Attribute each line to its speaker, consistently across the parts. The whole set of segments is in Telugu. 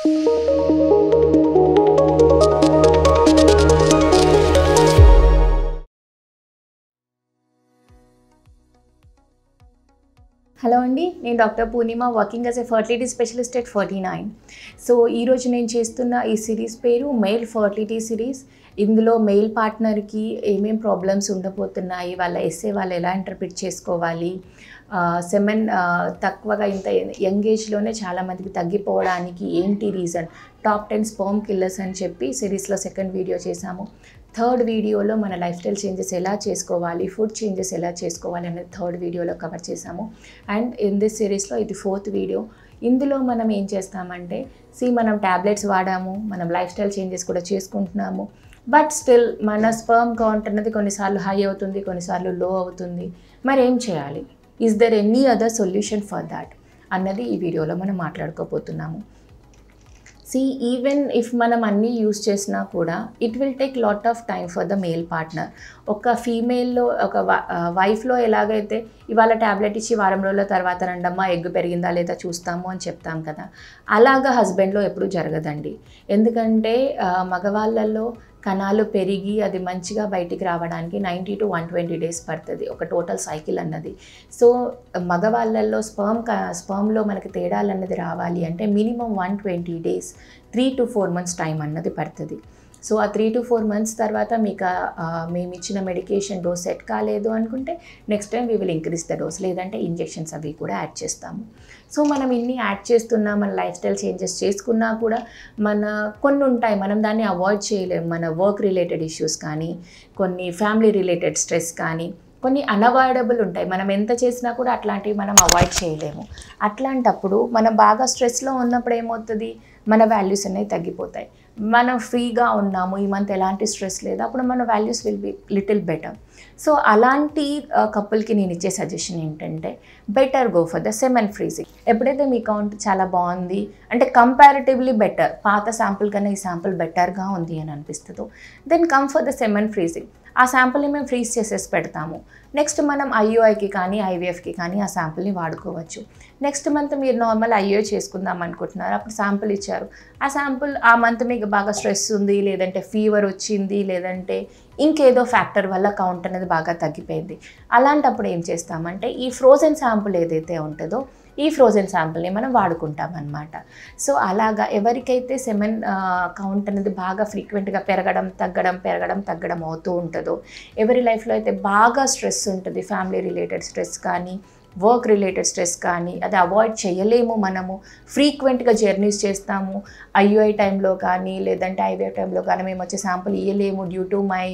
Speaker 1: హలో అండి, నేను doctor Purnima, working as a fertility specialist at 49. So ఈరోజు నేను చేస్తున్న ఈ సిరీస్ పేరు మెయిల్ ఫర్టిలిటీ సిరీస్. ఇందులో మెయిల్ పార్ట్నర్కి ఏమేం ప్రాబ్లమ్స్ ఉండబోతున్నాయి, వాళ్ళ ఎస్ఏ వాళ్ళు ఎలా ఇంటర్ప్రిట్ చేసుకోవాలి, సెమెన్ తక్కువగా ఇంత యంగ్ ఏజ్లోనే చాలామందికి తగ్గిపోవడానికి ఏంటి రీజన్, టాప్ 10 స్పర్మ్ కిల్లర్స్ అని చెప్పి సిరీస్లో సెకండ్ వీడియో చేశాము. థర్డ్ వీడియోలో మన లైఫ్ స్టైల్ చేంజెస్ ఎలా చేసుకోవాలి, ఫుడ్ చేంజెస్ ఎలా చేసుకోవాలి అనేది థర్డ్ వీడియోలో కవర్ చేసాము. అండ్ ఇన్ దిస్ సిరీస్లో ఇది ఫోర్త్ వీడియో. ఇందులో మనం ఏం చేస్తామంటే మనం ట్యాబ్లెట్స్ వాడాము, మనం లైఫ్ స్టైల్ చేంజెస్ కూడా చేసుకుంటున్నాము. బట్ స్టిల్ మన స్పర్మ్ కౌంట్ అనేది కొన్నిసార్లు హై అవుతుంది, కొన్నిసార్లు లో అవుతుంది. మరి ఏం చేయాలి, is there any other solution for that అన్నది ఈ వీడియోలో మనం మాట్లాడుకోబోతున్నాము. ఈవెన్ ఇఫ్ మనం అన్నీ యూస్ చేసినా కూడా it will take lot of time for the male partner. ఒక ఫీమేల్లో ఒక వైఫ్లో ఎలాగైతే ఇవాళ ట్యాబ్లెట్ ఇచ్చి వారం రోజుల తర్వాత రండమ్మా ఎగ్ పెరిగిందా లేదా చూస్తాము అని చెప్తాం కదా, అలాగా హస్బెండ్లో ఎప్పుడు జరగదండి. ఎందుకంటే మగవాళ్ళల్లో కణాలు పెరిగి అది మంచిగా బయటికి రావడానికి 90 to 120 డేస్ పడుతుంది, ఒక టోటల్ సైకిల్ అన్నది. సో మగవాళ్ళల్లో స్పర్మ్లో మనకి తేడాలు అన్నది రావాలి అంటే minimum 120 days, 3 to 4 months time అన్నది పడుతుంది. సో ఆ 3 to 4 months తర్వాత మీకు మేము ఇచ్చిన మెడికేషన్ డోస్ సెట్ కాలేదు అనుకుంటే next time we will increase the dose, లేదంటే ఇంజెక్షన్స్ అవి కూడా యాడ్ చేస్తాము. సో మనం ఇన్ని యాడ్ చేస్తున్నా, మన లైఫ్ స్టైల్ చేంజెస్ చేసుకున్నా కూడా కొన్ని ఉంటాయి, మనం దాన్ని అవాయిడ్ చేయలేము. మన వర్క్ రిలేటెడ్ ఇష్యూస్ కానీ, కొన్ని ఫ్యామిలీ రిలేటెడ్ స్ట్రెస్ కానీ, కొన్ని అన్అవాయిడబుల్ ఉంటాయి. మనం ఎంత చేసినా కూడా అట్లాంటివి మనం అవాయిడ్ చేయలేము. అట్లాంటప్పుడు మనం బాగా స్ట్రెస్లో ఉన్నప్పుడు ఏమవుతుంది, మన వాల్యూస్ అనేవి తగ్గిపోతాయి. మనం ఫ్రీగా ఉన్నాము, ఈ మంత్ ఎలాంటి స్ట్రెస్ లేదు, అప్పుడు మన values will be little better. So అలాంటి కపుల్కి నేను ఇచ్చే సజెషన్ ఏంటంటే better go for the semen freezing. ఎప్పుడైతే మీ కౌంట్ చాలా బాగుంది అంటే కంపారిటివ్లీ బెటర్, పాత శాంపుల్ కన్నా ఈ శాంపుల్ బెటర్గా ఉంది అని అనిపిస్తుందో then come for the semen freezing. ఆ శాంపుల్ని మేము ఫ్రీజ్ చేసేసి పెడతాము. నెక్స్ట్ మనం ఐయుఐకి కానీ ఐవీఎఫ్కి కానీ ఆ శాంపుల్ని వాడుకోవచ్చు. నెక్స్ట్ మంత్ మీరు నార్మల్ ఐయుఐ చేసుకుందాం అనుకుంటున్నారు, అప్పుడు శాంపుల్ ఇచ్చారు, ఆ శాంపుల్ ఆ మంత్ మీకు బాగా స్ట్రెస్ ఉంది, లేదంటే ఫీవర్ వచ్చింది, లేదంటే ఇంకేదో ఫ్యాక్టర్ వల్ల కౌంట్ అనేది బాగా తగ్గిపోయింది. అలాంటప్పుడు ఏం చేస్తామంటే ఈ ఫ్రోజన్ శాంపుల్ ఏదైతే ఉంటుందో ఈ ఫ్రోజన్ శాంపుల్ని మనం వాడుకుంటాం అన్నమాట. సో అలాగా ఎవరికైతే సెమెన్ కౌంట్ అనేది బాగా ఫ్రీక్వెంట్గా పెరగడం తగ్గడం అవుతూ ఉంటుందో, ఎవరి లైఫ్లో అయితే బాగా స్ట్రెస్ ఉంటుంది, ఫ్యామిలీ రిలేటెడ్ స్ట్రెస్ కానీ, వర్క్ రిలేటెడ్ స్ట్రెస్ కానీ, అది అవాయిడ్ చేయలేము, మనము ఫ్రీక్వెంట్గా జర్నీస్ చేస్తాము, ఐయుఐ టైంలో కానీ లేదంటే ఐవీఎఫ్ టైంలో కానీ మేము వచ్చే శాంపుల్ ఇవ్వలేము due to my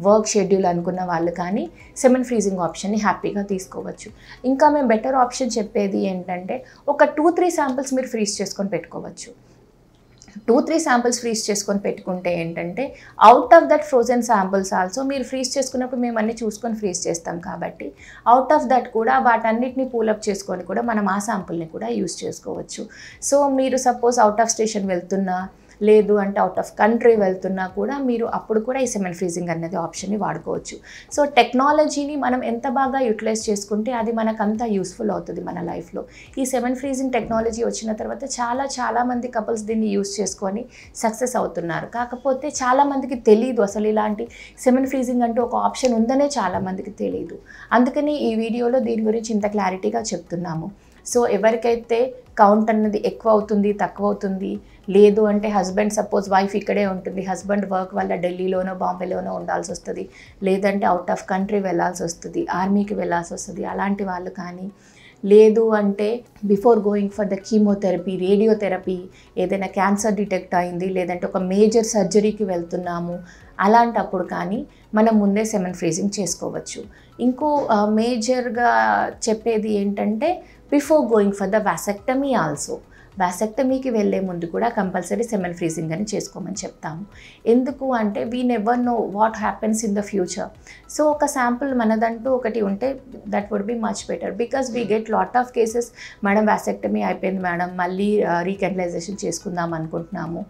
Speaker 1: work schedule అనుకున్న వాళ్ళు కానీ సెమెన్ ఫ్రీజింగ్ ఆప్షన్ని హ్యాపీగా తీసుకోవచ్చు. ఇంకా మేము బెటర్ ఆప్షన్ చెప్పేది ఏంటంటే ఒక 2-3 శాంపిల్స్ మీరు ఫ్రీజ్ చేసుకొని పెట్టుకోవచ్చు. 2-3 శాంపిల్స్ ఫ్రీజ్ చేసుకొని పెట్టుకుంటే ఏంటంటే out of that frozen samples also మీరు ఫ్రీజ్ చేసుకున్నప్పుడు మేము అన్నీ చూసుకొని ఫ్రీజ్ చేస్తాం కాబట్టి అవుట్ ఆఫ్ దట్ కూడా వాటన్నిటిని పూలప్ చేసుకొని కూడా మనం ఆ శాంపుల్ని కూడా యూస్ చేసుకోవచ్చు. సో మీరు సపోజ్ అవుట్ ఆఫ్ స్టేషన్ వెళ్తున్నా, లేదు అంటే అవుట్ ఆఫ్ కంట్రీ వెళ్తున్నా కూడా మీరు అప్పుడు కూడా ఈ సెమెన్ ఫ్రీజింగ్ అనేది ఆప్షన్ని వాడుకోవచ్చు. సో టెక్నాలజీని మనం ఎంత బాగా యూటిలైజ్ చేసుకుంటే అది మనకంతా యూస్ఫుల్ అవుతుంది మన లైఫ్లో. ఈ సెమెన్ ఫ్రీజింగ్ టెక్నాలజీ వచ్చిన తర్వాత చాలామంది కపుల్స్ దీన్ని యూస్ చేసుకొని సక్సెస్ అవుతున్నారు. కాకపోతే చాలామందికి తెలియదు అసలు ఇలాంటి సెమెన్ ఫ్రీజింగ్ అంటూ ఒక ఆప్షన్ ఉందనే చాలామందికి తెలియదు. అందుకని ఈ వీడియోలో దీని గురించి ఇంత క్లారిటీగా చెప్తున్నాము. సో ఎవరికైతే కౌంట్ అన్నది ఎక్కువ అవుతుంది, తక్కువ అవుతుంది, లేదు అంటే హస్బెండ్ సపోజ్ వైఫ్ ఇక్కడే ఉంటుంది, హస్బెండ్ వర్క్ వల్ల ఢిల్లీలోనో బాంబేలోనో ఉండాల్సి వస్తుంది, లేదంటే అవుట్ ఆఫ్ కంట్రీ వెళ్ళాల్సి వస్తుంది, ఆర్మీకి వెళ్ళాల్సి వస్తుంది, అలాంటి వాళ్ళు కానీ, లేదు అంటే before going for the chemotherapy, radiotherapy, ఏదైనా క్యాన్సర్ డిటెక్ట్ అయింది, లేదంటే ఒక మేజర్ సర్జరీకి వెళ్తున్నాము, అలాంటప్పుడు కానీ మనం ముందే సెమెన్ ఫ్రీజింగ్ చేసుకోవచ్చు. ఇంకో మేజర్గా చెప్పేది ఏంటంటే before going for the vasectomy also, వాసెక్టమీకి వెళ్ళే ముందు కూడా కంపల్సరీ సెమెన్ ఫ్రీజింగ్ అని చేసుకోమని చెప్తాము. ఎందుకు అంటే we never know what happens in the future. So ఒక శాంపుల్ మనదంటూ ఒకటి ఉంటే that would be much better, because we get lot of cases, madam vasectomy అయిపోయింది మేడం, మళ్ళీ రీకెనలైజేషన్ చేసుకుందాం అనుకుంటున్నాము,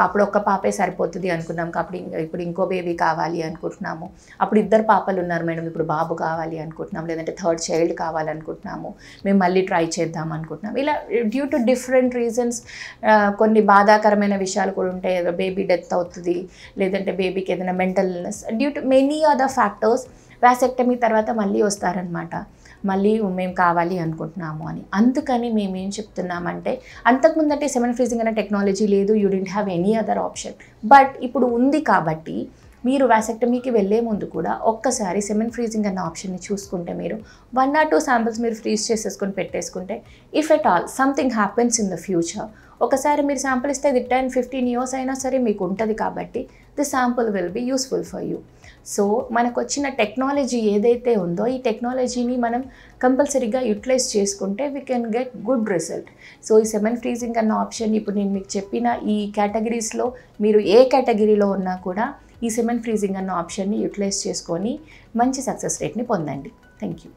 Speaker 1: అప్పుడు ఒక పాపే సరిపోతుంది అనుకున్నాం, కాబట్టి ఇప్పుడు ఇంకో బేబీ కావాలి అనుకుంటున్నాము, అప్పుడు 2 పాపలు ఉన్నారు మేడం, ఇప్పుడు బాబు కావాలి అనుకుంటున్నాం, లేదంటే 3rd చైల్డ్ కావాలనుకుంటున్నాము, మేము మళ్ళీ ట్రై చేద్దాం అనుకుంటున్నాం. ఇలా డ్యూ టు డిఫరెంట్ రీజన్స్, కొన్ని బాధాకరమైన విషయాలు కూడా ఉంటాయి. బేబీ డెత్ అవుతుంది, లేదంటే బేబీకి ఏదైనా mental illness, due to many other factors vasectomy తర్వాత మళ్ళీ వస్తారనమాట. మళ్ళీ మేము కావాలి అనుకుంటున్నాము అని. అందుకని మేము ఏం చెప్తున్నామంటే, అంతకుముందంటే సెమెన్ ఫ్రీజింగ్ అనే టెక్నాలజీ లేదు, you didn't have any other option. But ఇప్పుడు ఉంది కాబట్టి మీరు వాసెక్టమీకి వెళ్ళే ముందు కూడా ఒక్కసారి సెమెన్ ఫ్రీజింగ్ అన్న ఆప్షన్ని చూసుకుంటే, మీరు 1 or 2 శాంపిల్స్ మీరు ఫ్రీజ్ చేసేసుకొని పెట్టేసుకుంటే, if at all something happens in the future, ఒకసారి మీరు శాంపిల్ ఇస్తే ఇది 10-15 years అయినా సరే మీకు ఉంటుంది కాబట్టి the sample will be useful for you. So మనకు వచ్చిన టెక్నాలజీ ఏదైతే ఉందో ఈ టెక్నాలజీని మనం కంపల్సరీగా యూటిలైజ్ చేసుకుంటే we can get good result. So ఈ సెమెన్ ఫ్రీజింగ్ అన్న ఆప్షన్ ఇప్పుడు నేను మీకు చెప్పిన ఈ కేటగిరీస్లో మీరు ఏ కేటగిరీలో ఉన్నా కూడా ఈ సెమెన్ ఫ్రీజింగ్ అన్న ఆప్షన్ని యూటిలైజ్ చేసుకొని మంచి సక్సెస్ రేట్ని పొందండి. Thank you.